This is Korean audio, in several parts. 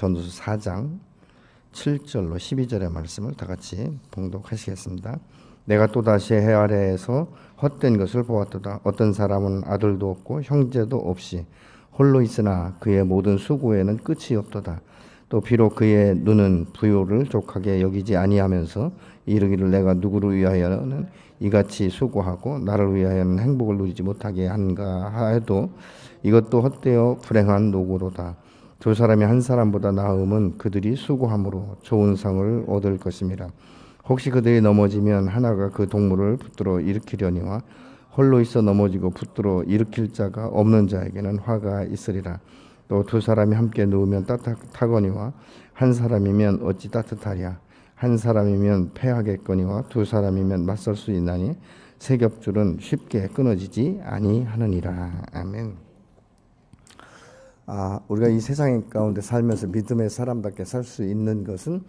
전도서 4장 7절로 12절의 말씀을 다 같이 봉독하시겠습니다. 내가 또다시 해 아래에서 헛된 것을 보았도다. 어떤 사람은 아들도 없고 형제도 없이 홀로 있으나 그의 모든 수고에는 끝이 없도다. 또 비록 그의 눈은 부요를 족하게 여기지 아니하면서 이르기를 내가 누구를 위하여는 이같이 수고하고 나를 위하여는 행복을 누리지 못하게 한가 해도 이것도 헛되어 불행한 노고로다. 두 사람이 한 사람보다 나음은 그들이 수고함으로 좋은 상을 얻을 것임이라. 혹시 그들이 넘어지면 하나가 그 동물을 붙들어 일으키려니와 홀로 있어 넘어지고 붙들어 일으킬 자가 없는 자에게는 화가 있으리라. 또 두 사람이 함께 누우면 따뜻하거니와 한 사람이면 어찌 따뜻하랴. 한 사람이면 패하겠거니와 두 사람이면 맞설 수 있나니 세 겹줄은 쉽게 끊어지지 아니하느니라. 아멘. 우리가 이 세상 가운데 살면서 믿음의 사람답게 살 수 있는 것은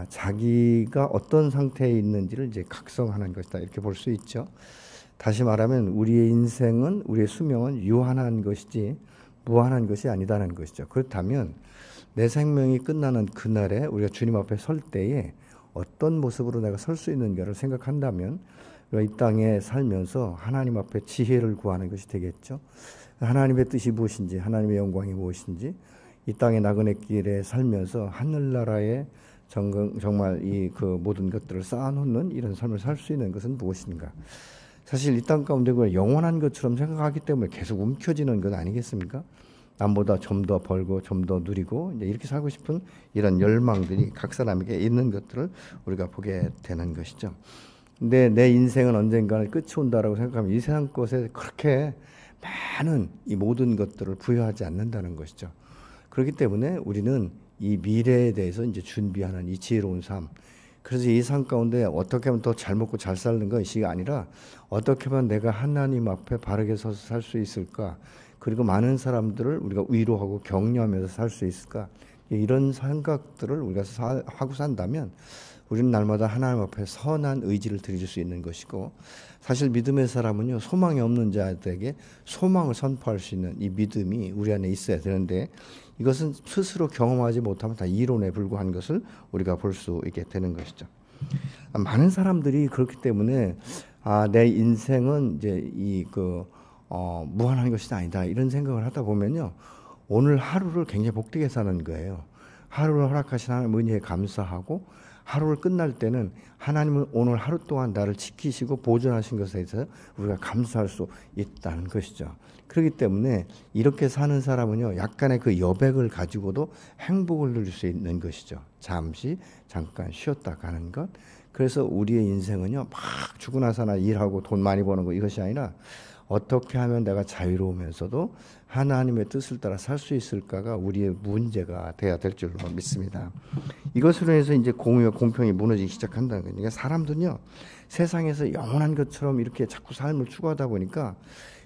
자기가 어떤 상태에 있는지를 이제 각성하는 것이다, 이렇게 볼 수 있죠. 다시 말하면 우리의 인생은, 우리의 수명은 유한한 것이지 무한한 것이 아니다는 것이죠. 그렇다면 내 생명이 끝나는 그날에 우리가 주님 앞에 설 때에 어떤 모습으로 내가 설 수 있는가를 생각한다면 우리가 이 땅에 살면서 하나님 앞에 지혜를 구하는 것이 되겠죠. 하나님의 뜻이 무엇인지, 하나님의 영광이 무엇인지, 이 땅의 나그네 길에 살면서 하늘나라에 정말 그 모든 것들을 쌓아놓는 이런 삶을 살 수 있는 것은 무엇인가? 사실 이 땅 가운데 그 영원한 것처럼 생각하기 때문에 계속 움켜쥐는 것 아니겠습니까? 남보다 좀 더 벌고 좀 더 누리고 이제 이렇게 살고 싶은 이런 열망들이 각 사람에게 있는 것들을 우리가 보게 되는 것이죠. 근데 내 인생은 언젠가는 끝이 온다라고 생각하면 이 세상 것에 그렇게 많은 이 모든 것들을 부여하지 않는다는 것이죠. 그렇기 때문에 우리는 이 미래에 대해서 이제 준비하는 이 지혜로운 삶. 그래서 이 삶 가운데 어떻게 하면 더 잘 먹고 잘 사는 것이 아니라 어떻게 하면 내가 하나님 앞에 바르게 서서 살 수 있을까? 그리고 많은 사람들을 우리가 위로하고 격려하면서 살 수 있을까? 이런 생각들을 우리가 하고 산다면 우리는 날마다 하나님 앞에 선한 의지를 드릴 수 있는 것이고, 사실 믿음의 사람은요, 소망이 없는 자들에게 소망을 선포할 수 있는 이 믿음이 우리 안에 있어야 되는데, 이것은 스스로 경험하지 못하면 다 이론에 불과한 것을 우리가 볼 수 있게 되는 것이죠. 많은 사람들이 그렇기 때문에 내 인생은 이제 무한한 것이 아니다, 이런 생각을 하다 보면요, 오늘 하루를 굉장히 복되게 사는 거예요. 하루를 허락하신 하나님 은혜에 감사하고, 하루를 끝날 때는 하나님은 오늘 하루 동안 나를 지키시고 보존하신 것에 대해서 우리가 감사할 수 있다는 것이죠. 그렇기 때문에 이렇게 사는 사람은요, 약간의 그 여백을 가지고도 행복을 누릴 수 있는 것이죠. 잠깐 쉬었다 가는 것. 그래서 우리의 인생은요, 막 죽고 나서나 일하고 돈 많이 버는 거, 이것이 아니라 어떻게 하면 내가 자유로우면서도 하나님의 뜻을 따라 살 수 있을까가 우리의 문제가 돼야 될 줄로 믿습니다. 이것으로 해서 이제 공의와 공평이 무너지기 시작한다는 거예요. 그러니까 사람들은요, 세상에서 영원한 것처럼 이렇게 자꾸 삶을 추구하다 보니까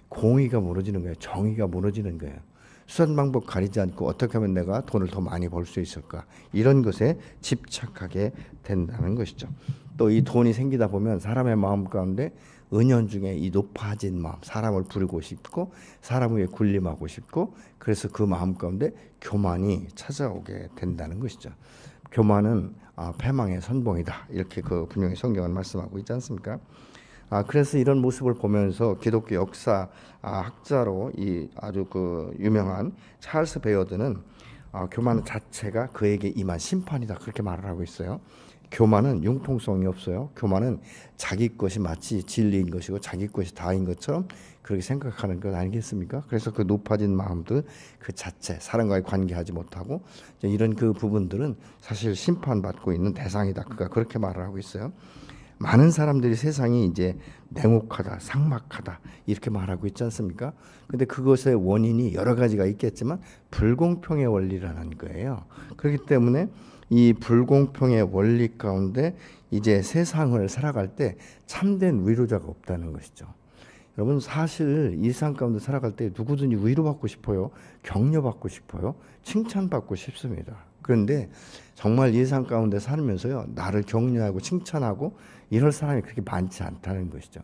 공의가 무너지는 거예요. 정의가 무너지는 거예요. 수단 방법 가리지 않고 어떻게 하면 내가 돈을 더 많이 벌 수 있을까, 이런 것에 집착하게 된다는 것이죠. 또 이 돈이 생기다 보면 사람의 마음 가운데 은연중에 이 높아진 마음, 사람을 부리고 싶고 사람 위에 군림하고 싶고, 그래서 그 마음 가운데 교만이 찾아오게 된다는 것이죠. 교만은 패망의 선봉이다, 이렇게 분명히 성경은 말씀하고 있지 않습니까? 그래서 이런 모습을 보면서 기독교 역사 학자로 이 아주 유명한 찰스 베어드는 교만 자체가 그에게 임한 심판이다, 그렇게 말을 하고 있어요. 교만은 융통성이 없어요. 교만은 자기 것이 마치 진리인 것이고 자기 것이 다인 것처럼 그렇게 생각하는 것 아니겠습니까? 그래서 그 높아진 마음들 그 자체, 사람과의 관계하지 못하고 이런 그 부분들은 사실 심판받고 있는 대상이다, 그러니까 그렇게 말을 하고 있어요. 많은 사람들이 세상이 이제 냉혹하다, 삭막하다, 이렇게 말하고 있지 않습니까? 근데 그것의 원인이 여러 가지가 있겠지만 불공평의 원리라는 거예요. 그렇기 때문에 이 불공평의 원리 가운데 이제 세상을 살아갈 때 참된 위로자가 없다는 것이죠. 여러분, 사실 이 세상 가운데 살아갈 때 누구든지 위로받고 싶어요. 격려받고 싶어요. 칭찬받고 싶습니다. 그런데 정말 이 세상 가운데 살면서요, 나를 격려하고 칭찬하고 이럴 사람이 그렇게 많지 않다는 것이죠.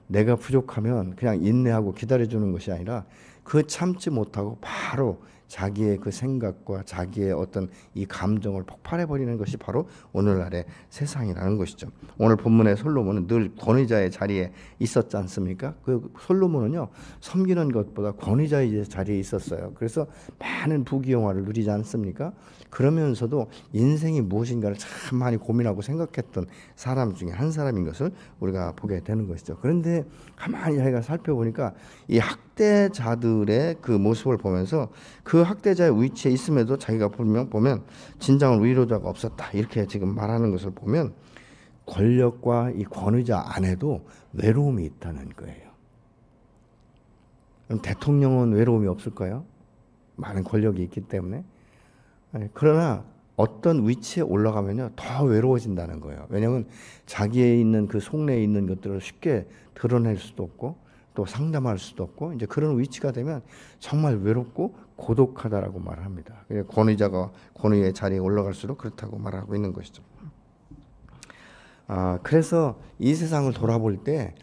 내가 부족하면 그냥 인내하고 기다려주는 것이 아니라 그 참지 못하고 바로 자기의 그 생각과 자기의 어떤 이 감정을 폭발해버리는 것이 바로 오늘날의 세상이라는 것이죠. 오늘 본문의 솔로몬은 늘 권위자의 자리에 있었지 않습니까? 그 솔로몬은요, 섬기는 것보다 권위자의 자리에 있었어요. 그래서 많은 부귀영화를 누리지 않습니까? 그러면서도 인생이 무엇인가를 참 많이 고민하고 생각했던 사람 중에 한 사람인 것을 우리가 보게 되는 것이죠. 그런데 가만히 자기가 살펴보니까 이 학대자들의 그 모습을 보면서 그 학대자의 위치에 있음에도 자기가 보면 진정한 위로자가 없었다, 이렇게 지금 말하는 것을 보면 권력과 이 권위자 안에도 외로움이 있다는 거예요. 그럼 대통령은 외로움이 없을까요? 많은 권력이 있기 때문에. 그러나 어떤 위치에 올라가면요, 더 외로워진다는 거예요. 왜냐하면 자기에 있는 그 속내에 있는 것들을 쉽게 드러낼 수도 없고 또 상담할 수도 없고, 이제 그런 위치가 되면 정말 외롭고 고독하다라고 말을 합니다. 권위자가 권위의 자리에 올라갈수록 그렇다고 말하고 있는 것이죠. 그래서 이 세상을 돌아볼 때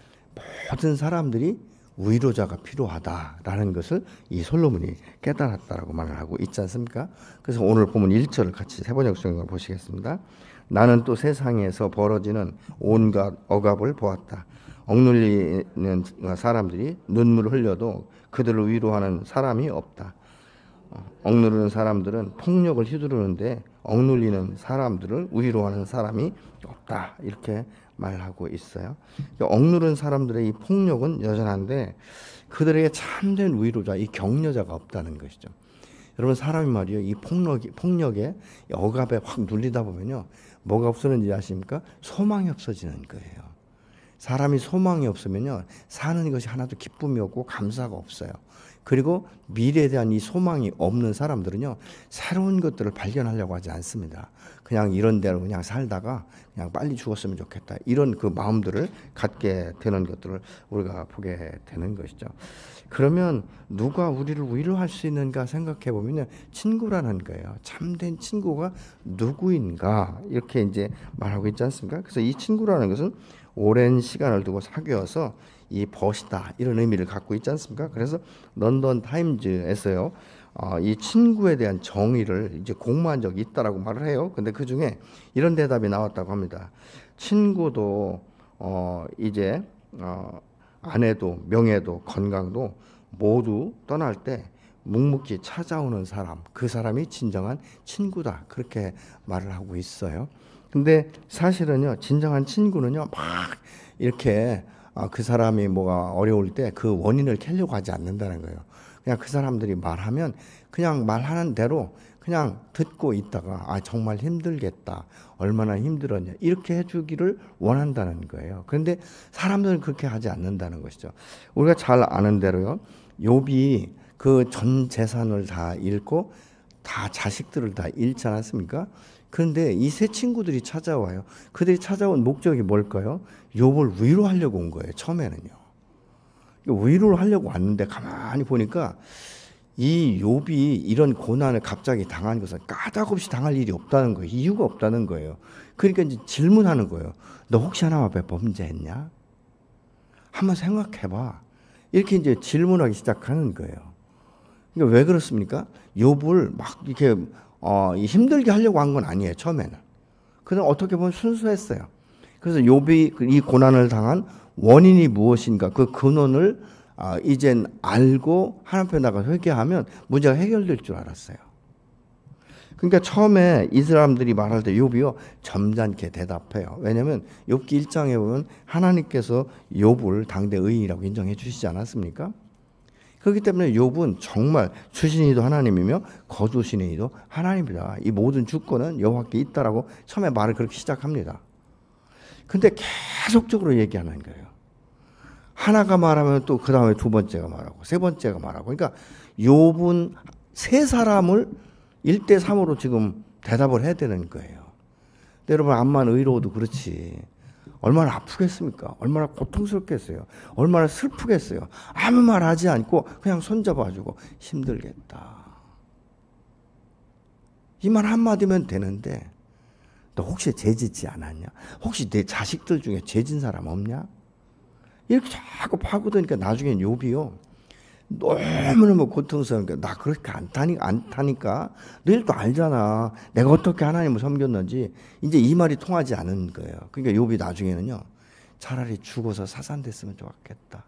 모든 사람들이 위로자가 필요하다라는 것을 이 솔로몬이 깨달았다라고 말을 하고 있지 않습니까? 그래서 오늘 보면 1절을 같이 세번역 성경을 보시겠습니다. 나는 또 세상에서 벌어지는 온갖 억압을 보았다. 억눌리는 사람들이 눈물을 흘려도 그들을 위로하는 사람이 없다. 억누르는 사람들은 폭력을 휘두르는데 억눌리는 사람들을 위로하는 사람이 없다, 이렇게 말하고 있어요. 억누른 사람들의 이 폭력은 여전한데 그들에게 참된 위로자, 이 격려자가 없다는 것이죠. 여러분, 사람이 말이요, 이 폭력에 억압에 확 눌리다 보면요, 뭐가 없어지는지 아십니까? 소망이 없어지는 거예요. 사람이 소망이 없으면요, 사는 것이 하나도 기쁨이 없고 감사가 없어요. 그리고 미래에 대한 이 소망이 없는 사람들은요, 새로운 것들을 발견하려고 하지 않습니다. 그냥 이런 대로 그냥 살다가 그냥 빨리 죽었으면 좋겠다, 이런 그 마음들을 갖게 되는 것들을 우리가 보게 되는 것이죠. 그러면 누가 우리를 위로할 수 있는가 생각해 보면요, 친구라는 거예요. 참된 친구가 누구인가, 이렇게 이제 말하고 있지 않습니까? 그래서 이 친구라는 것은 오랜 시간을 두고 사귀어서 이 벗이다, 이런 의미를 갖고 있지 않습니까? 그래서 런던 타임즈에서요, 이 친구에 대한 정의를 이제 공모한 적이 있다라고 말을 해요. 근데 그 중에 이런 대답이 나왔다고 합니다. 친구도 이제 아내도 명예도 건강도 모두 떠날 때 묵묵히 찾아오는 사람, 그 사람이 진정한 친구다, 그렇게 말을 하고 있어요. 근데 사실은요, 진정한 친구는요, 막 이렇게 그 사람이 뭐가 어려울 때 그 원인을 캐려고 하지 않는다는 거예요. 그냥 그 사람들이 말하면 그냥 말하는 대로 그냥 듣고 있다가 정말 힘들겠다, 얼마나 힘들었냐, 이렇게 해주기를 원한다는 거예요. 그런데 사람들은 그렇게 하지 않는다는 것이죠. 우리가 잘 아는 대로요, 욥이 그 전 재산을 다 잃고 다 자식들을 다 잃지 않았습니까? 그런데 이 세 친구들이 찾아와요. 그들이 찾아온 목적이 뭘까요? 욥을 위로하려고 온 거예요. 처음에는요. 위로를 하려고 왔는데 가만히 보니까 이 욥이 이런 고난을 갑자기 당한 것은 까닭없이 당할 일이 없다는 거예요. 이유가 없다는 거예요. 그러니까 이제 질문하는 거예요. 너 혹시 하나님 앞에 범죄했냐? 한번 생각해봐. 이렇게 이제 질문하기 시작하는 거예요. 그러니까 왜 그렇습니까? 욥을 막 이렇게 힘들게 하려고 한 건 아니에요, 처음에는. 그냥 어떻게 보면 순수했어요. 그래서 욥이 이 고난을 당한 원인이 무엇인가, 그 근원을 이젠 알고 하나님 앞에 나가 회개하면 문제가 해결될 줄 알았어요. 그러니까 처음에 이 사람들이 말할 때 욥이요, 점잖게 대답해요. 왜냐하면 욥기 1장에 보면 하나님께서 욥을 당대 의인이라고 인정해 주시지 않았습니까? 그렇기 때문에 욥은 정말 주신이도 하나님이며 거두신이도 하나님이다, 이 모든 주권은 여호와께 있다라고 처음에 말을 그렇게 시작합니다. 근데 계속적으로 얘기하는 거예요. 하나가 말하면 또 그 다음에 두 번째가 말하고 세 번째가 말하고, 그러니까 욥은 세 사람을 1대3으로 지금 대답을 해야 되는 거예요. 근데 여러분, 암만 의로워도 그렇지 얼마나 아프겠습니까? 얼마나 고통스럽겠어요? 얼마나 슬프겠어요? 아무 말 하지 않고 그냥 손잡아주고 힘들겠다, 이 말 한마디면 되는데, 너 혹시 죄 짓지 않았냐? 혹시 내 자식들 중에 죄 진 사람 없냐? 이렇게 자꾸 파고드니까 나중엔 욥이요, 너무너무 고통스러우니까 나 그렇게 안 타니까 너희도 알잖아. 내가 어떻게 하나님을 섬겼는지. 이제 이 말이 통하지 않은 거예요. 그러니까 욥이 나중에는요. 차라리 죽어서 사산됐으면 좋았겠다.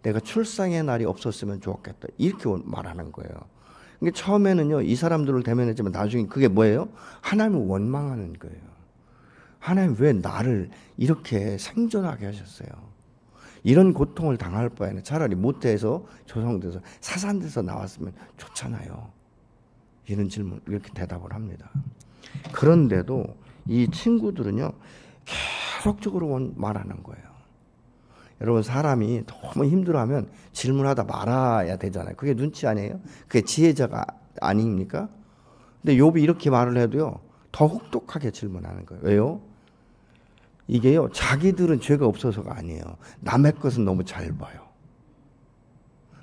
내가 출생의 날이 없었으면 좋았겠다. 이렇게 말하는 거예요. 그러니까 처음에는요. 이 사람들을 대면했지만 나중에 그게 뭐예요? 하나님을 원망하는 거예요. 하나님 왜 나를 이렇게 생존하게 하셨어요? 이런 고통을 당할 바에는 차라리 모태에서 조성돼서 사산돼서 나왔으면 좋잖아요. 이런 질문 이렇게 대답을 합니다. 그런데도 이 친구들은요. 계속적으로 말하는 거예요. 여러분 사람이 너무 힘들어하면 질문하다 말아야 되잖아요. 그게 눈치 아니에요? 그게 지혜자가 아닙니까? 근데 욥이 이렇게 말을 해도요. 더 혹독하게 질문하는 거예요. 왜요? 이게요. 자기들은 죄가 없어서가 아니에요. 남의 것은 너무 잘 봐요.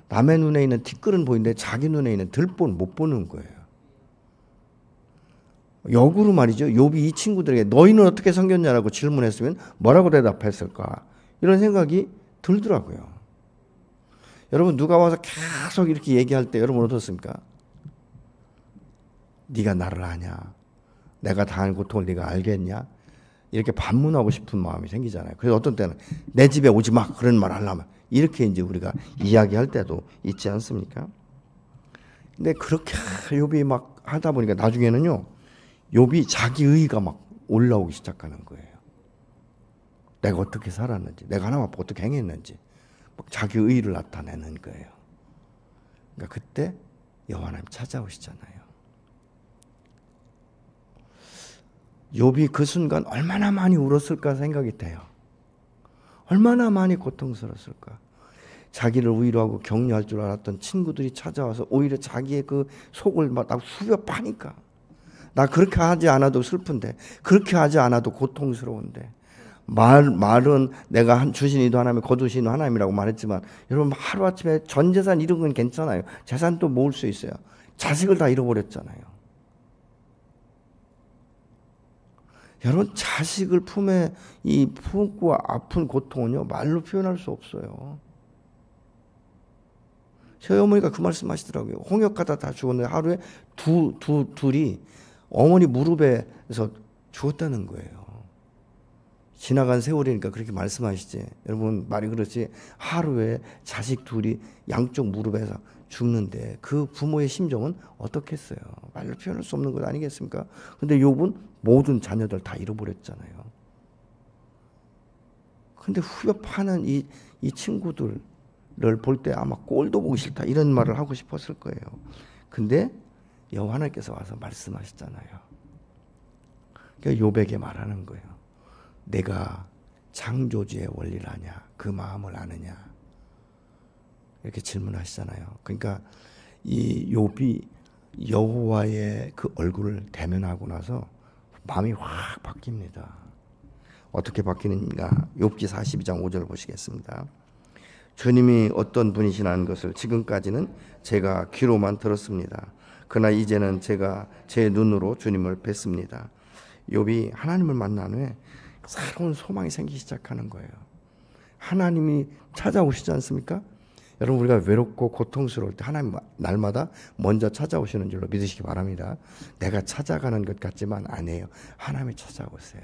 남의 눈에 있는 티끌은 보이는데 자기 눈에 있는 들보는 못 보는 거예요. 역으로 말이죠. 욥이 이 친구들에게 너희는 어떻게 섬겼냐라고 질문했으면 뭐라고 대답했을까? 이런 생각이 들더라고요. 여러분 누가 와서 계속 이렇게 얘기할 때 여러분 어떻습니까? 네가 나를 아냐? 내가 당한 고통을 네가 알겠냐? 이렇게 반문하고 싶은 마음이 생기잖아요. 그래서 어떤 때는 내 집에 오지 마 그런 말 하려면 이렇게 이제 우리가 이야기할 때도 있지 않습니까? 근데 그렇게 욥이 막 하다 보니까 나중에는요. 욥이 자기 의의가 막 올라오기 시작하는 거예요. 내가 어떻게 살았는지, 내가 하나님 앞에 어떻게 행했는지 막 자기 의의를 나타내는 거예요. 그러니까 그때 여호와 하나님 찾아오시잖아요. 욥이 그 순간 얼마나 많이 울었을까 생각이 돼요. 얼마나 많이 고통스러웠을까. 자기를 위로하고 격려할 줄 알았던 친구들이 찾아와서 오히려 자기의 그 속을 막 후벼 파니까 나 그렇게 하지 않아도 슬픈데 그렇게 하지 않아도 고통스러운데 말은 내가 주신 이도 하나님 거두신 이도 하나님이라고 말했지만 여러분 하루아침에 전 재산 잃은 건 괜찮아요. 재산도 모을 수 있어요. 자식을 다 잃어버렸잖아요. 여러분 자식을 품에 이 품고 아픈 고통은요 말로 표현할 수 없어요. 저희 어머니가 그 말씀하시더라고요. 홍역하다 다 죽었는데 하루에 둘이 어머니 무릎에서 죽었다는 거예요. 지나간 세월이니까 그렇게 말씀하시지. 여러분 말이 그렇지 하루에 자식 둘이 양쪽 무릎에서 죽는데 그 부모의 심정은 어떻겠어요. 말로 표현할 수 없는 것 아니겠습니까? 근데 욥은 모든 자녀들 다 잃어버렸잖아요. 근데 후벼 파는 이 친구들을 볼 때 아마 꼴도 보기 싫다 이런 말을 하고 싶었을 거예요. 근데 여호와 하나님께서 와서 말씀하셨잖아요. 그러니까 욥에게 말하는 거예요. 내가 창조주의 원리를 아냐? 그 마음을 아느냐? 이렇게 질문하시잖아요. 그러니까 이 욥이 여호와의 그 얼굴을 대면하고 나서 마음이 확 바뀝니다. 어떻게 바뀌는가? 욥기 42장 5절 보시겠습니다. 주님이 어떤 분이시라는 것을 지금까지는 제가 귀로만 들었습니다. 그러나 이제는 제가 제 눈으로 주님을 뵀습니다. 욥이 하나님을 만난 후에 새로운 소망이 생기기 시작하는 거예요. 하나님이 찾아오시지 않습니까? 여러분 우리가 외롭고 고통스러울 때 하나님 날마다 먼저 찾아오시는 줄로 믿으시기 바랍니다. 내가 찾아가는 것 같지만 아니에요. 하나님이 찾아오세요.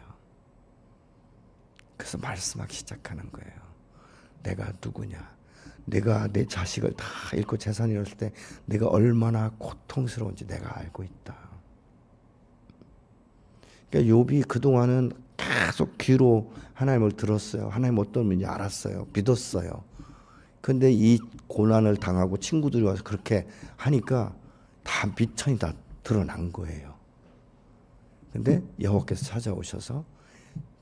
그래서 말씀하기 시작하는 거예요. 내가 누구냐? 내가 내 자식을 다 잃고 재산을 잃었을 때 내가 얼마나 고통스러운지 내가 알고 있다. 그러니까 욥이 그동안은 계속 귀로 하나님을 들었어요. 하나님 어떤 분인지 알았어요. 믿었어요. 근데 이 고난을 당하고 친구들이 와서 그렇게 하니까 다 미천이 다 드러난 거예요. 근데 여호와께서 찾아오셔서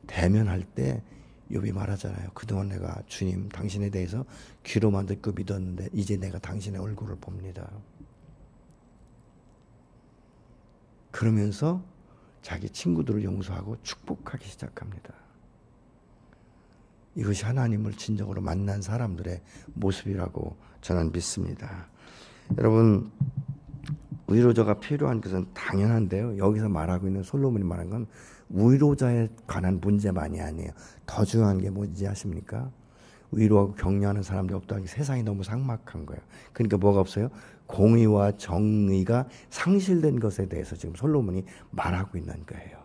대면할 때 욥이 말하잖아요. 그동안 내가 주님 당신에 대해서 귀로만 듣고 믿었는데 이제 내가 당신의 얼굴을 봅니다. 그러면서 자기 친구들을 용서하고 축복하기 시작합니다. 이것이 하나님을 진정으로 만난 사람들의 모습이라고 저는 믿습니다. 여러분 위로자가 필요한 것은 당연한데요. 여기서 말하고 있는 솔로몬이 말한 건 위로자에 관한 문제만이 아니에요. 더 중요한 게 뭔지 아십니까? 위로하고 격려하는 사람들이 없다는 게 세상이 너무 삭막한 거예요. 그러니까 뭐가 없어요? 공의와 정의가 상실된 것에 대해서 지금 솔로몬이 말하고 있는 거예요.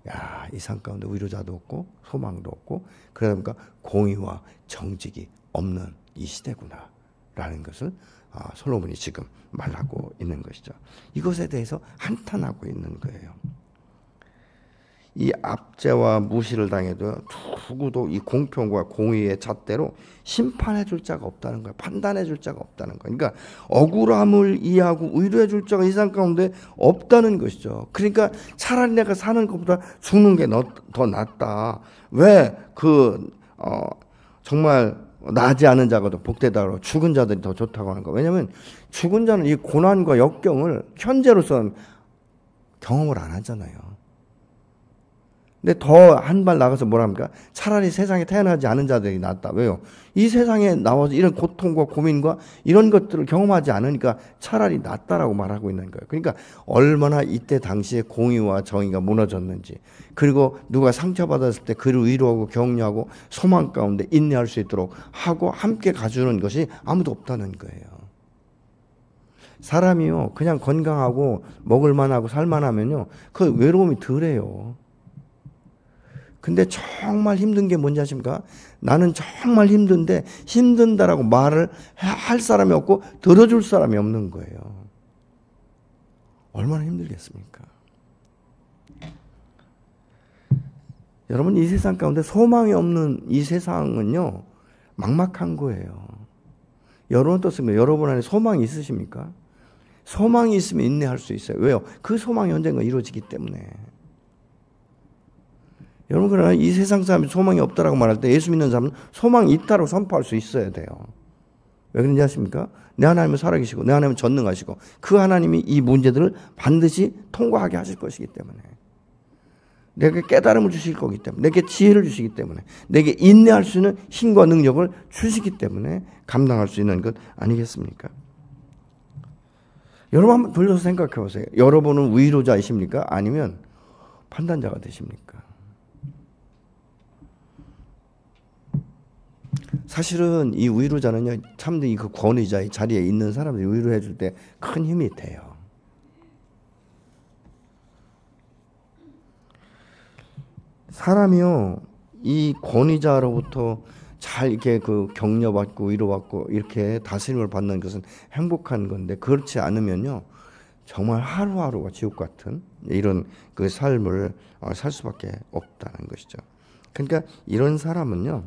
야, 이 삶 가운데 위로자도 없고 소망도 없고 그러니까 공의와 정직이 없는 이 시대구나 라는 것을 솔로몬이 지금 말하고 있는 것이죠. 이것에 대해서 한탄하고 있는 거예요. 이 압제와 무시를 당해도 누구도 이 공평과 공의의 잣대로 심판해 줄 자가 없다는 거예요. 판단해 줄 자가 없다는 거예요. 그러니까 억울함을 이해하고 위로해 줄 자가 이 세상 가운데 없다는 것이죠. 그러니까 차라리 내가 사는 것보다 죽는 게 더 낫다. 왜 정말 나지 않은 자가 더 복되다고 죽은 자들이 더 좋다고 하는 거. 왜냐하면 죽은 자는 이 고난과 역경을 현재로서는 경험을 안 하잖아요. 근데 더 한 발 나가서 뭐랍니까? 차라리 세상에 태어나지 않은 자들이 낫다. 왜요? 이 세상에 나와서 이런 고통과 고민과 이런 것들을 경험하지 않으니까 차라리 낫다라고 말하고 있는 거예요. 그러니까 얼마나 이때 당시에 공의와 정의가 무너졌는지, 그리고 누가 상처받았을 때 그를 위로하고 격려하고 소망 가운데 인내할 수 있도록 하고 함께 가주는 것이 아무도 없다는 거예요. 사람이요, 그냥 건강하고 먹을만하고 살만하면요, 그 외로움이 덜해요. 근데 정말 힘든 게 뭔지 아십니까? 나는 정말 힘든데 힘든다라고 말을 할 사람이 없고 들어줄 사람이 없는 거예요. 얼마나 힘들겠습니까? 여러분, 이 세상 가운데 소망이 없는 이 세상은요, 막막한 거예요. 여러분 어떻습니까? 여러분 안에 소망이 있으십니까? 소망이 있으면 인내할 수 있어요. 왜요? 그 소망이 언젠가 이루어지기 때문에. 여러분, 그러나 이 세상 사람이 소망이 없다라고 말할 때 예수 믿는 사람은 소망이 있다고 선포할 수 있어야 돼요. 왜 그런지 아십니까? 내 하나님은 살아계시고 내 하나님은 전능하시고 그 하나님이 이 문제들을 반드시 통과하게 하실 것이기 때문에, 내게 깨달음을 주실 거기 때문에, 내게 지혜를 주시기 때문에, 내게 인내할 수 있는 힘과 능력을 주시기 때문에 감당할 수 있는 것 아니겠습니까? 여러분 한번 돌려서 생각해 보세요. 여러분은 위로자이십니까? 아니면 판단자가 되십니까? 사실은 이 위로자는요, 참된 그 권위자의 자리에 있는 사람들이 위로해 줄 때 큰 힘이 돼요. 사람이요, 이 권위자로부터 잘 이렇게 격려받고 위로받고 이렇게 다스림을 받는 것은 행복한 건데, 그렇지 않으면요, 정말 하루하루가 지옥 같은 이런 그 삶을 살 수밖에 없다는 것이죠. 그러니까 이런 사람은요,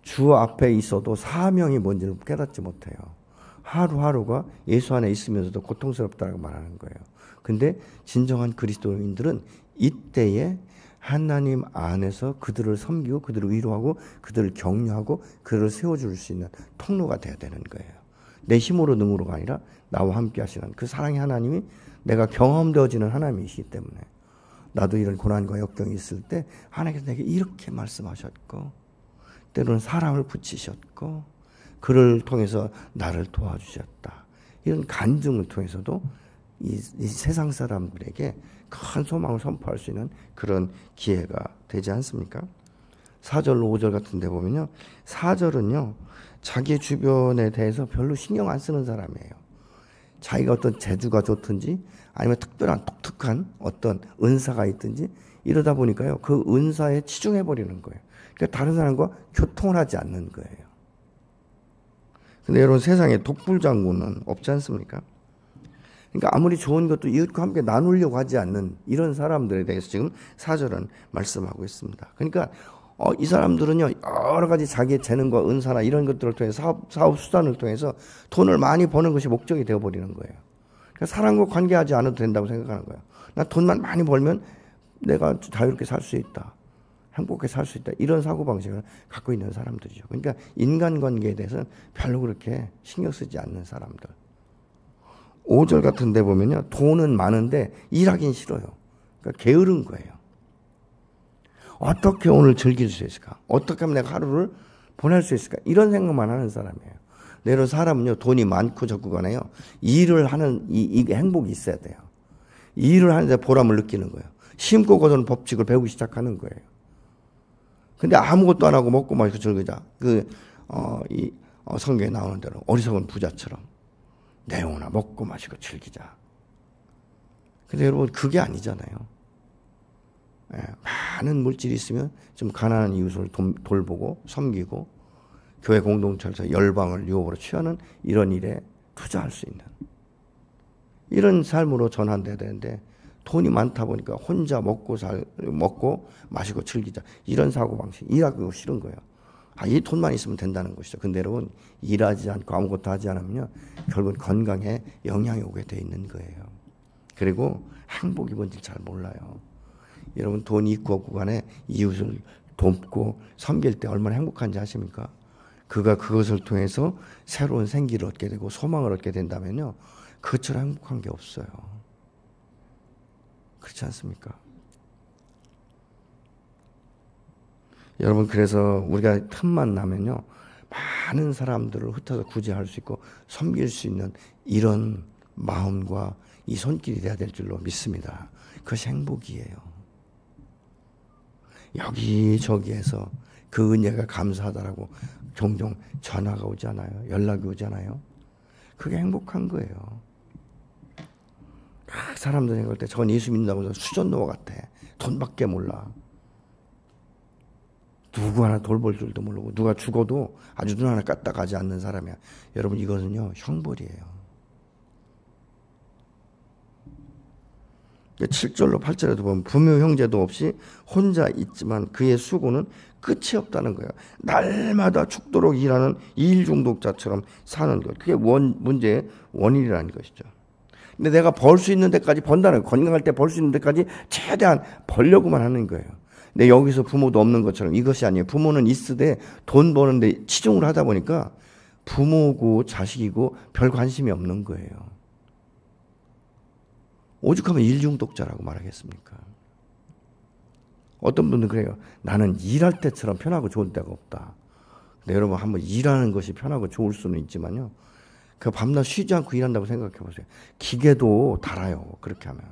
주 앞에 있어도 사명이 뭔지를 깨닫지 못해요. 하루하루가 예수 안에 있으면서도 고통스럽다고 말하는 거예요. 근데 진정한 그리스도인들은 이때에 하나님 안에서 그들을 섬기고 그들을 위로하고 그들을 격려하고 그들을 세워줄 수 있는 통로가 돼야 되는 거예요. 내 힘으로 능으로가 아니라 나와 함께 하시는 그 사랑의 하나님이 내가 경험되어지는 하나님이시기 때문에, 나도 이런 고난과 역경이 있을 때 하나님께서 내게 이렇게 말씀하셨고 때로는 사람을 붙이셨고 그를 통해서 나를 도와주셨다. 이런 간증을 통해서도 이 세상 사람들에게 큰 소망을 선포할 수 있는 그런 기회가 되지 않습니까? 4절, 5절 같은 데 보면요, 4절은요, 자기 주변에 대해서 별로 신경 안 쓰는 사람이에요. 자기가 어떤 재주가 좋든지 아니면 특별한 독특한 어떤 은사가 있든지 이러다 보니까요, 그 은사에 치중해버리는 거예요. 그러니까 다른 사람과 교통을 하지 않는 거예요. 근데 여러분, 세상에 독불장군은 없지 않습니까? 그러니까 아무리 좋은 것도 이웃과 함께 나누려고 하지 않는 이런 사람들에 대해서 지금 4절은 말씀하고 있습니다. 그러니까 이 사람들은요, 여러 가지 자기의 재능과 은사나 이런 것들을 통해서 사업 수단을 통해서 돈을 많이 버는 것이 목적이 되어버리는 거예요. 그러니까 사람과 관계하지 않아도 된다고 생각하는 거예요. 나 돈만 많이 벌면 내가 자유롭게 살 수 있다. 행복하게 살 수 있다. 이런 사고방식을 갖고 있는 사람들이죠. 그러니까 인간관계에 대해서는 별로 그렇게 신경 쓰지 않는 사람들. 5절 같은 데 보면요, 돈은 많은데 일하긴 싫어요. 그러니까 게으른 거예요. 어떻게 오늘 즐길 수 있을까? 어떻게 하면 내가 하루를 보낼 수 있을까? 이런 생각만 하는 사람이에요. 내로 사람은요, 돈이 많고 적고 간에요, 일을 하는 이 행복이 있어야 돼요. 일을 하는데 보람을 느끼는 거예요. 심고 거두는 법칙을 배우기 시작하는 거예요. 근데 아무것도 안 하고 먹고 마시고 즐기자. 성경에 나오는 대로 어리석은 부자처럼 내용이나 먹고 마시고 즐기자. 근데 여러분 그게 아니잖아요. 예, 많은 물질이 있으면 좀 가난한 이웃을 돌보고 섬기고 교회 공동체에서 열방을 유업으로 취하는 이런 일에 투자할 수 있는 이런 삶으로 전환돼야 되는데 돈이 많다 보니까 혼자 먹고 마시고 즐기자 이런 사고방식 일하기 싫은 거예요. 이 돈만 있으면 된다는 것이죠. 근데 여러분 일하지 않고 아무것도 하지 않으면 결국은 건강에 영향이 오게 돼 있는 거예요. 그리고 행복이 뭔지 잘 몰라요. 여러분 돈이 있고 없고 간에 이웃을 돕고 섬길 때 얼마나 행복한지 아십니까? 그가 그것을 통해서 새로운 생기를 얻게 되고 소망을 얻게 된다면요. 그것처럼 행복한 게 없어요. 그렇지 않습니까? 여러분 그래서 우리가 틈만 나면요. 많은 사람들을 흩어서 구제할 수 있고 섬길 수 있는 이런 마음과 이 손길이 돼야 될 줄로 믿습니다. 그것이 행복이에요. 여기저기에서 그 은혜가 감사하다라고 종종 전화가 오잖아요. 연락이 오잖아요. 그게 행복한 거예요. 사람들 생각할 때 저건 예수 믿는다고 해서 수전노 같아. 돈밖에 몰라. 누구 하나 돌볼 줄도 모르고 누가 죽어도 아주 눈 하나 까딱하지 않는 사람이야. 여러분 이것은요 형벌이에요. 7절로 8절에도 보면 부모 형제도 없이 혼자 있지만 그의 수고는 끝이 없다는 거예요. 날마다 죽도록 일하는 일 중독자처럼 사는 것. 그게 문제의 원인이라는 것이죠. 근데 내가 벌 수 있는 데까지 번다는 거예요. 건강할 때 벌 수 있는 데까지 최대한 벌려고만 하는 거예요. 근데 여기서 부모도 없는 것처럼 이것이 아니에요. 부모는 있으되 돈 버는데 치중을 하다 보니까 부모고 자식이고 별 관심이 없는 거예요. 오죽하면 일중독자라고 말하겠습니까? 어떤 분들은 그래요. 나는 일할 때처럼 편하고 좋은 때가 없다. 근데 여러분 한번 일하는 것이 편하고 좋을 수는 있지만요. 그 밤낮 쉬지 않고 일한다고 생각해 보세요. 기계도 달아요. 그렇게 하면.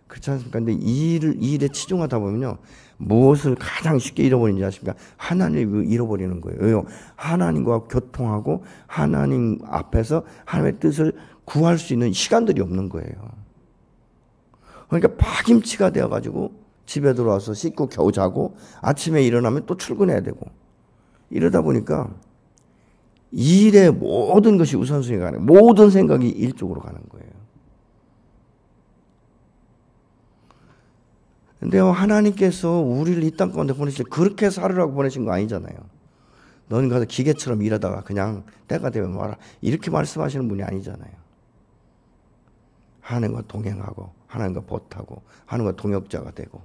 그렇지 않습니까? 근데 일에 치중하다 보면요. 무엇을 가장 쉽게 잃어버리는지 아십니까? 하나님을 잃어버리는 거예요. 왜요? 하나님과 교통하고 하나님 앞에서 하나님의 뜻을 구할 수 있는 시간들이 없는 거예요. 그러니까 파김치가 되어가지고 집에 들어와서 씻고 겨우 자고 아침에 일어나면 또 출근해야 되고 이러다 보니까 일의 모든 것이 우선순위가 가는 거예요. 모든 생각이 일 쪽으로 가는 거예요. 근데 하나님께서 우리를 이 땅 가운데 보내실 때 그렇게 살으라고 보내신 거 아니잖아요. 너는 가서 기계처럼 일하다가 그냥 때가 되면 와라. 이렇게 말씀하시는 분이 아니잖아요. 하나님과 동행하고 하나님과 보타고 하나님과 동역자가 되고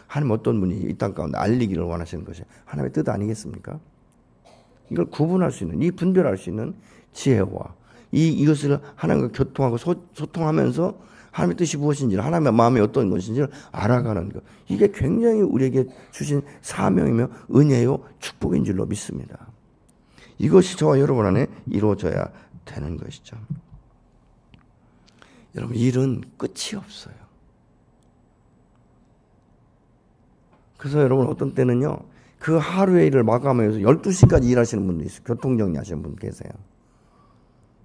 하나님 어떤 분이 이 땅 가운데 알리기를 원하시는 것이 하나님의 뜻 아니겠습니까? 이걸 구분할 수 있는, 이 분별할 수 있는 지혜와 이것을 하나님과 교통하고 소통하면서 하나님의 뜻이 무엇인지를 하나님의 마음이 어떤 것인지를 알아가는 것. 이게 굉장히 우리에게 주신 사명이며 은혜요 축복인 줄로 믿습니다. 이것이 저와 여러분 안에 이루어져야 되는 것이죠. 여러분 일은 끝이 없어요. 그래서 여러분 어떤 때는요. 그 하루의 일을 마감해서 12시까지 일하시는 분도 있어요. 교통정리하시는 분 계세요.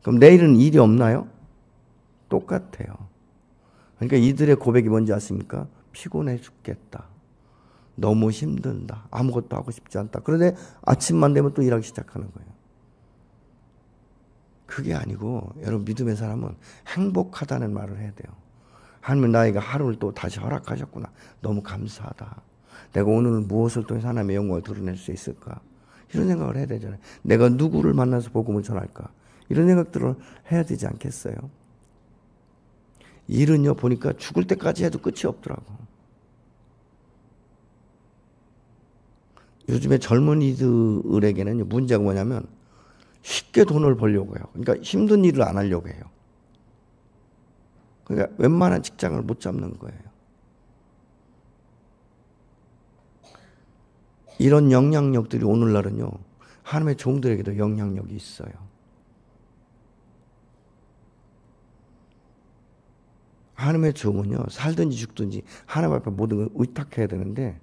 그럼 내일은 일이 없나요? 똑같아요. 그러니까 이들의 고백이 뭔지 아십니까? 피곤해 죽겠다. 너무 힘들다. 아무것도 하고 싶지 않다. 그런데 아침만 되면 또 일하기 시작하는 거예요. 그게 아니고 여러분 믿음의 사람은 행복하다는 말을 해야 돼요. 하나님은 나에게 하루를 또 다시 허락하셨구나. 너무 감사하다. 내가 오늘 무엇을 통해서 하나님의 영광을 드러낼 수 있을까? 이런 생각을 해야 되잖아요. 내가 누구를 만나서 복음을 전할까? 이런 생각들을 해야 되지 않겠어요? 일은요 보니까 죽을 때까지 해도 끝이 없더라고. 요즘에 젊은이들에게는 문제가 뭐냐면 쉽게 돈을 벌려고 해요. 그러니까 힘든 일을 안 하려고 해요. 그러니까 웬만한 직장을 못 잡는 거예요. 이런 영향력들이 오늘날은요. 하나님의 종들에게도 영향력이 있어요. 하나님의 종은요. 살든지 죽든지 하나님 앞에 모든 걸 의탁해야 되는데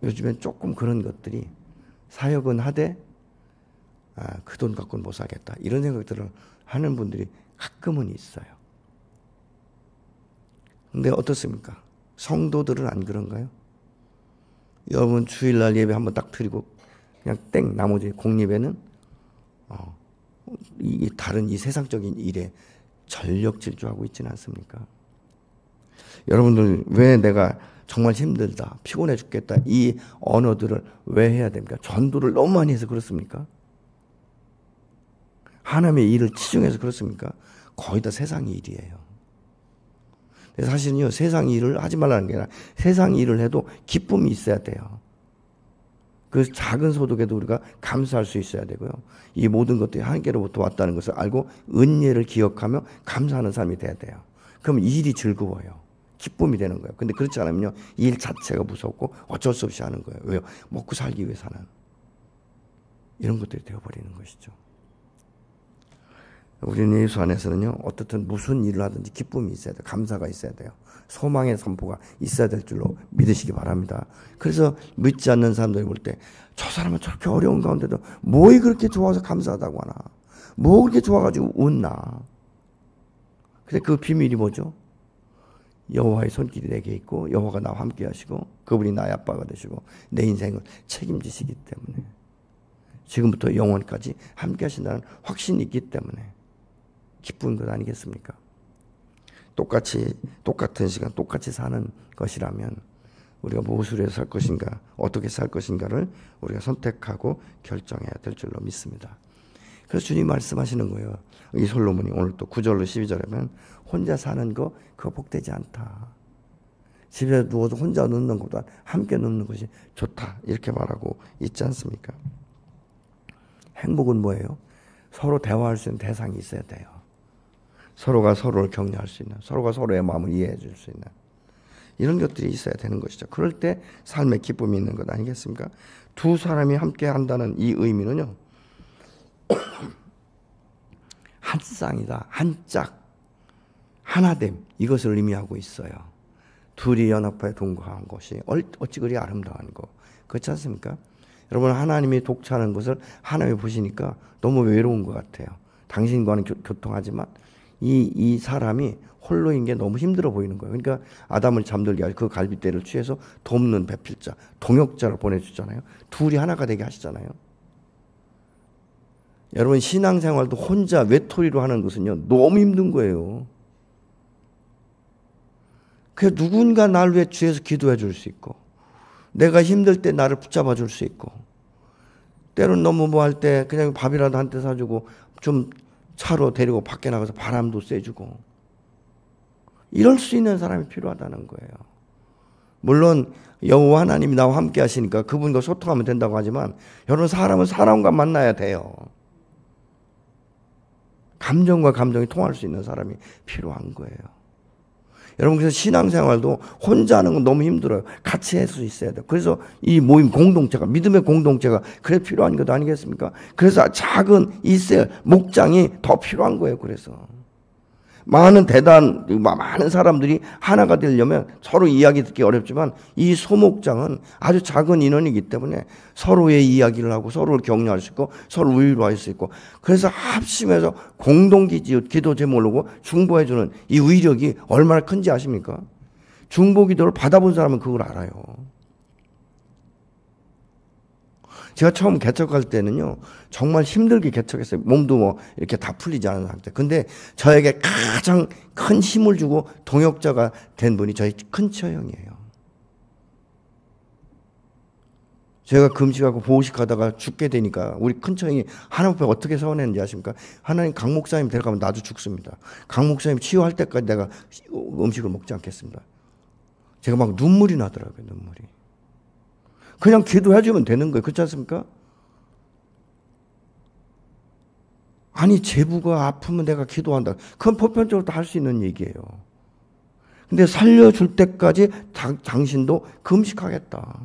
요즘엔 조금 그런 것들이 사역은 하되 그 돈 갖고는 못 사겠다 이런 생각들을 하는 분들이 가끔은 있어요. 근데 어떻습니까? 성도들은 안 그런가요? 여러분 주일날 예배 한번 딱 드리고 그냥 땡 나머지 공예배는 이 다른 이 세상적인 일에 전력 질주하고 있지는 않습니까? 여러분들 왜 내가 정말 힘들다 피곤해 죽겠다 이 언어들을 왜 해야 됩니까? 전도를 너무 많이 해서 그렇습니까? 하나님의 일을 치중해서 그렇습니까? 거의 다 세상 일이에요. 사실은요 세상 일을 하지 말라는 게 아니라 세상 일을 해도 기쁨이 있어야 돼요. 그 작은 소득에도 우리가 감사할 수 있어야 되고요. 이 모든 것들이 하나님께로부터 왔다는 것을 알고 은혜를 기억하며 감사하는 삶이 돼야 돼요. 그럼 일이 즐거워요. 기쁨이 되는 거예요. 근데 그렇지 않으면요 일 자체가 무섭고 어쩔 수 없이 하는 거예요. 왜요? 먹고 살기 위해서는. 이런 것들이 되어버리는 것이죠. 우리는 예수 안에서는요 어떻든 무슨 일을 하든지 기쁨이 있어야 돼요. 감사가 있어야 돼요. 소망의 선포가 있어야 될 줄로 믿으시기 바랍니다. 그래서 믿지 않는 사람들이 볼 때 저 사람은 저렇게 어려운 가운데도 뭐이 그렇게 좋아서 감사하다고 하나, 뭐 그렇게 좋아가지고 웃나. 근데 그 비밀이 뭐죠? 여호와의 손길이 내게 있고 여호와가 나와 함께 하시고 그분이 나의 아빠가 되시고 내 인생을 책임지시기 때문에 지금부터 영원까지 함께 하신다는 확신이 있기 때문에 기쁜 것 아니겠습니까? 똑같은 시간 똑같이 사는 것이라면 우리가 무엇을 해서 살 것인가 어떻게 살 것인가를 우리가 선택하고 결정해야 될 줄로 믿습니다. 그래서 주님 말씀하시는 거예요. 이 솔로몬이 오늘 또 9절로 12절에 보면 혼자 사는 거 그거 복되지 않다. 집에 누워서 혼자 눕는 것보다 함께 눕는 것이 좋다. 이렇게 말하고 있지 않습니까? 행복은 뭐예요? 서로 대화할 수 있는 대상이 있어야 돼요. 서로가 서로를 격려할 수 있는, 서로가 서로의 마음을 이해해 줄 수 있는 이런 것들이 있어야 되는 것이죠. 그럴 때 삶의 기쁨이 있는 것 아니겠습니까? 두 사람이 함께 한다는 이 의미는요. 한 쌍이다. 한 짝. 하나됨. 이것을 의미하고 있어요. 둘이 연합하여 동거한 것이 어찌 그리 아름다운 거. 그렇지 않습니까? 여러분 하나님이 독차하는 것을 하나님이 보시니까 너무 외로운 것 같아요. 당신과는 교통하지만 이 사람이 홀로인 게 너무 힘들어 보이는 거예요. 그러니까 아담을 잠들게 하시고 그 갈빗대를 취해서 돕는 배필자, 동역자를 보내주잖아요. 둘이 하나가 되게 하시잖아요. 여러분 신앙생활도 혼자 외톨이로 하는 것은요 너무 힘든 거예요. 그래서 누군가 나를 위해 주에서 기도해 줄 수 있고 내가 힘들 때 나를 붙잡아 줄 수 있고 때로는 너무 뭐 할 때 그냥 밥이라도 한 테 사주고 좀 차로 데리고 밖에 나가서 바람도 쐬주고 이럴 수 있는 사람이 필요하다는 거예요. 물론 여호와 하나님이 나와 함께 하시니까 그분과 소통하면 된다고 하지만 여러분 사람은 사람과 만나야 돼요. 감정과 감정이 통할 수 있는 사람이 필요한 거예요. 여러분 그래서 신앙생활도 혼자 하는 건 너무 힘들어요. 같이 할 수 있어야 돼요. 그래서 이 모임 공동체가 믿음의 공동체가 그래 필요한 것 아니겠습니까? 그래서 작은 이스라엘 목장이 더 필요한 거예요. 그래서 많은 사람들이 하나가 되려면 서로 이야기 듣기 어렵지만 이 소목장은 아주 작은 인원이기 때문에 서로의 이야기를 하고 서로를 격려할 수 있고 서로 위로할 수 있고 그래서 합심해서 공동기도 제목으로 중보해주는 이 위력이 얼마나 큰지 아십니까? 중보기도를 받아본 사람은 그걸 알아요. 제가 처음 개척할 때는요, 정말 힘들게 개척했어요. 몸도 뭐 이렇게 다 풀리지 않은 상태. 근데 저에게 가장 큰 힘을 주고 동역자가 된 분이 저희 큰 처형이에요. 제가 금식하고 보호식하다가 죽게 되니까 우리 큰 처형이 하나님 앞에 어떻게 서원했는지 아십니까? 하나님 강 목사님 데려가면 나도 죽습니다. 강 목사님 치유할 때까지 내가 음식을 먹지 않겠습니다. 제가 막 눈물이 나더라고요. 눈물이. 그냥 기도해주면 되는 거예요. 그렇지 않습니까? 아니 제부가 아프면 내가 기도한다. 그건 보편적으로 다 할 수 있는 얘기예요. 근데 살려줄 때까지 당신도 금식하겠다.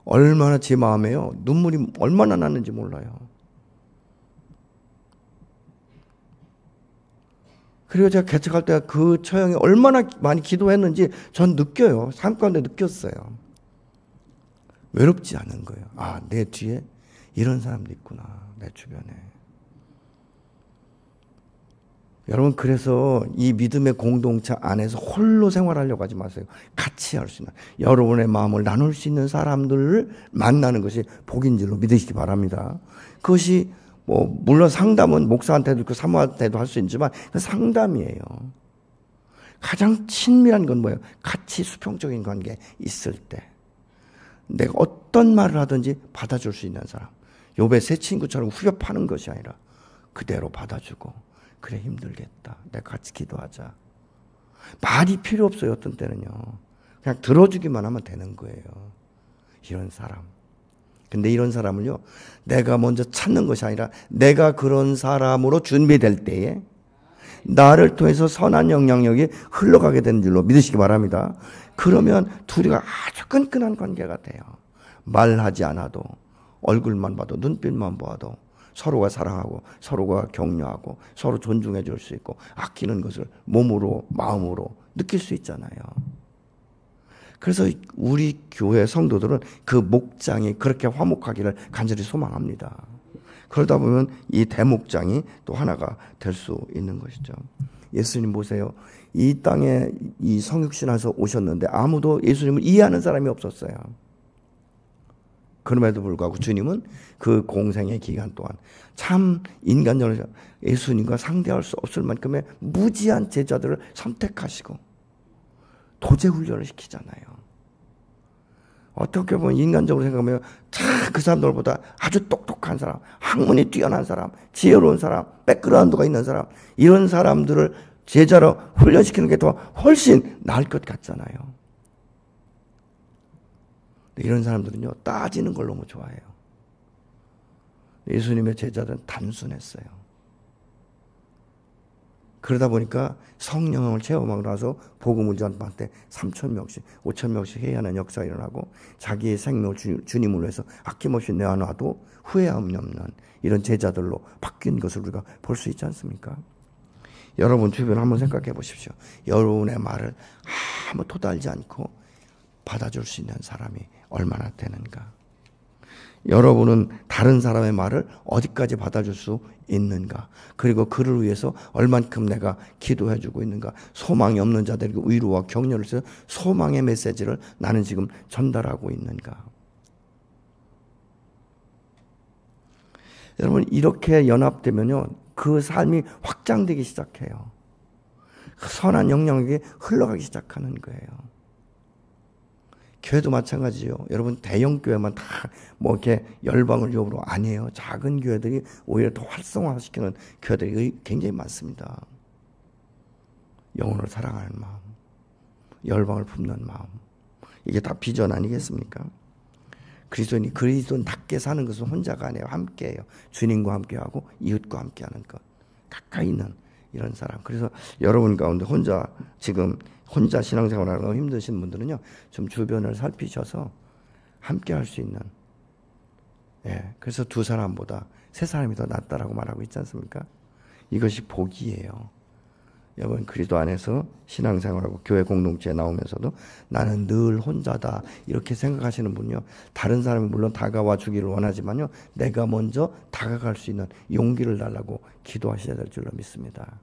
얼마나 제 마음에요. 눈물이 얼마나 났는지 몰라요. 그리고 제가 개척할 때 그 처형이 얼마나 많이 기도했는지 전 느껴요. 삶 가운데 느꼈어요. 외롭지 않은 거예요. 아, 내 뒤에 이런 사람도 있구나. 내 주변에. 여러분, 그래서 이 믿음의 공동체 안에서 홀로 생활하려고 하지 마세요. 같이 할 수 있는, 여러분의 마음을 나눌 수 있는 사람들을 만나는 것이 복인 줄로 믿으시기 바랍니다. 그것이 물론 상담은 목사한테도 그 사모한테도 할 수 있지만 그 상담이에요. 가장 친밀한 건 뭐예요? 같이 수평적인 관계에 있을 때 내가 어떤 말을 하든지 받아줄 수 있는 사람. 욥의 새 친구처럼 후벼 파는 것이 아니라 그대로 받아주고, 그래 힘들겠다, 내가 같이 기도하자. 말이 필요 없어요. 어떤 때는요. 그냥 들어주기만 하면 되는 거예요. 이런 사람. 근데 이런 사람을요, 내가 먼저 찾는 것이 아니라 내가 그런 사람으로 준비될 때에 나를 통해서 선한 영향력이 흘러가게 되는 줄로 믿으시기 바랍니다. 그러면 둘이가 아주 끈끈한 관계가 돼요. 말하지 않아도, 얼굴만 봐도, 눈빛만 보아도 서로가 사랑하고 서로가 격려하고 서로 존중해 줄 수 있고 아끼는 것을 몸으로 마음으로 느낄 수 있잖아요. 그래서 우리 교회 성도들은 그 목장이 그렇게 화목하기를 간절히 소망합니다. 그러다 보면 이 대목장이 또 하나가 될 수 있는 것이죠. 예수님 보세요. 이 땅에 이 성육신에서 오셨는데 아무도 예수님을 이해하는 사람이 없었어요. 그럼에도 불구하고 주님은 그 공생의 기간 동안 참 인간적으로 예수님과 상대할 수 없을 만큼의 무지한 제자들을 선택하시고 도제 훈련을 시키잖아요. 어떻게 보면 인간적으로 생각하면 참 그 사람들보다 아주 똑똑한 사람, 학문이 뛰어난 사람, 지혜로운 사람, 백그라운드가 있는 사람, 이런 사람들을 제자로 훈련시키는 게 더 훨씬 나을 것 같잖아요. 이런 사람들은요, 따지는 걸 너무 좋아해요. 예수님의 제자들은 단순했어요. 그러다 보니까 성령을 체험하고 나서 복음을 전파할 때 3,000명씩, 5,000명씩 해야 하는 역사가 일어나고 자기의 생명을 주님을 위해서 아낌없이 내어놔도 후회함이 없는 이런 제자들로 바뀐 것을 우리가 볼 수 있지 않습니까? 여러분 주변을 한번 생각해 보십시오. 여러분의 말을 아무 토달지 않고 받아줄 수 있는 사람이 얼마나 되는가? 여러분은 다른 사람의 말을 어디까지 받아줄 수 있는가? 그리고 그를 위해서 얼만큼 내가 기도해주고 있는가? 소망이 없는 자들에게 위로와 격려를 해서 소망의 메시지를 나는 지금 전달하고 있는가? 여러분 이렇게 연합되면요, 그 삶이 확장되기 시작해요. 선한 영향력이 흘러가기 시작하는 거예요. 교회도 마찬가지죠. 여러분 대형 교회만 다 뭐 이렇게 열방을 유업으로 아니에요. 작은 교회들이 오히려 더 활성화시키는 교회들이 굉장히 많습니다. 영혼을 사랑하는 마음, 열방을 품는 마음, 이게 다 비전 아니겠습니까? 그리스도인이 그리스도인답게 사는 것은 혼자가 아니에요. 함께해요. 주님과 함께하고 이웃과 함께하는 것, 가까이 있는 이런 사람. 그래서 여러분 가운데 혼자 신앙생활하기 너무 힘드신 분들은요, 좀 주변을 살피셔서 함께 할 수 있는, 그래서 두 사람보다 세 사람이 더 낫다라고 말하고 있지 않습니까? 이것이 복이에요. 여러분 그리스도 안에서 신앙생활하고 교회 공동체에 나오면서도 나는 늘 혼자다 이렇게 생각하시는 분요, 다른 사람이 물론 다가와 주기를 원하지만요, 내가 먼저 다가갈 수 있는 용기를 달라고 기도하셔야 될 줄로 믿습니다.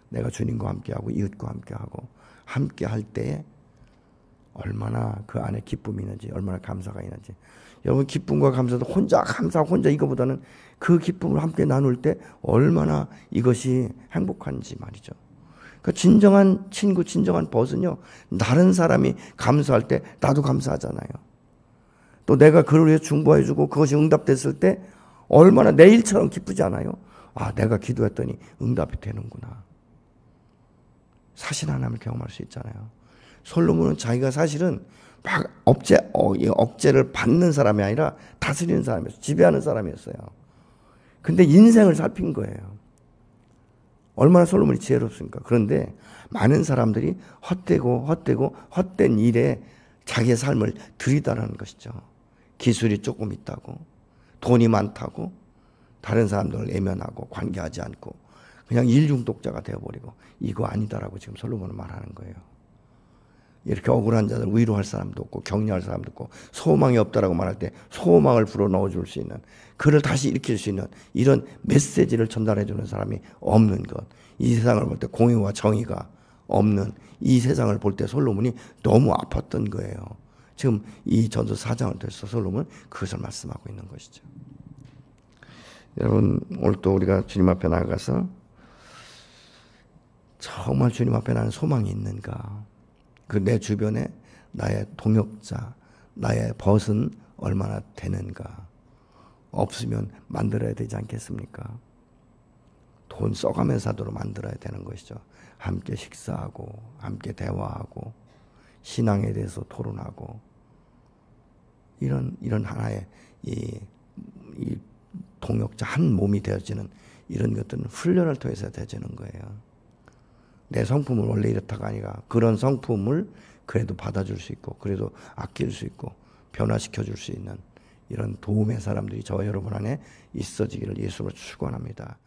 내가 주님과 함께하고 이웃과 함께하고 함께 할 때에 얼마나 그 안에 기쁨이 있는지, 얼마나 감사가 있는지. 여러분 기쁨과 감사도 혼자 이거보다는 그 기쁨을 함께 나눌 때 얼마나 이것이 행복한지 말이죠. 그 진정한 친구, 진정한 벗은요, 다른 사람이 감사할 때 나도 감사하잖아요. 또 내가 그를 위해 중보해주고 그것이 응답됐을 때 얼마나 내 일처럼 기쁘지 않아요? 아, 내가 기도했더니 응답이 되는구나. 사실 하나님을 경험할 수 있잖아요. 솔로몬은 자기가 사실은 막 억제를 받는 사람이 아니라 다스리는 사람이었어요. 지배하는 사람이었어요. 근데 인생을 살핀 거예요. 얼마나 솔로몬이 지혜롭습니까? 그런데 많은 사람들이 헛된 일에 자기의 삶을 들이다라는 것이죠. 기술이 조금 있다고, 돈이 많다고, 다른 사람들을 애면하고 관계하지 않고, 그냥 일중독자가 되어버리고 이거 아니다라고 지금 솔로몬은 말하는 거예요. 이렇게 억울한 자들 위로할 사람도 없고 격려할 사람도 없고 소망이 없다라고 말할 때 소망을 불어넣어줄 수 있는, 그를 다시 일으킬 수 있는 이런 메시지를 전달해주는 사람이 없는 것, 이 세상을 볼 때 공의와 정의가 없는 이 세상을 볼 때 솔로몬이 너무 아팠던 거예요. 지금 이 전서 4장을 통해서 솔로몬은 그것을 말씀하고 있는 것이죠. 여러분, 오늘 또 우리가 주님 앞에 나가서 정말 주님 앞에 나는 소망이 있는가? 그 내 주변에 나의 동역자, 나의 벗은 얼마나 되는가? 없으면 만들어야 되지 않겠습니까? 돈 써가면서 하도록 만들어야 되는 것이죠. 함께 식사하고, 함께 대화하고, 신앙에 대해서 토론하고, 이런 하나의 이 동역자 한 몸이 되어지는 이런 것들은 훈련을 통해서 되어지는 거예요. 내 성품은 원래 이렇다가 아니라 그런 성품을 그래도 받아줄 수 있고, 그래도 아낄 수 있고, 변화시켜줄 수 있는 이런 도움의 사람들이 저와 여러분 안에 있어지기를 예수로 축원합니다.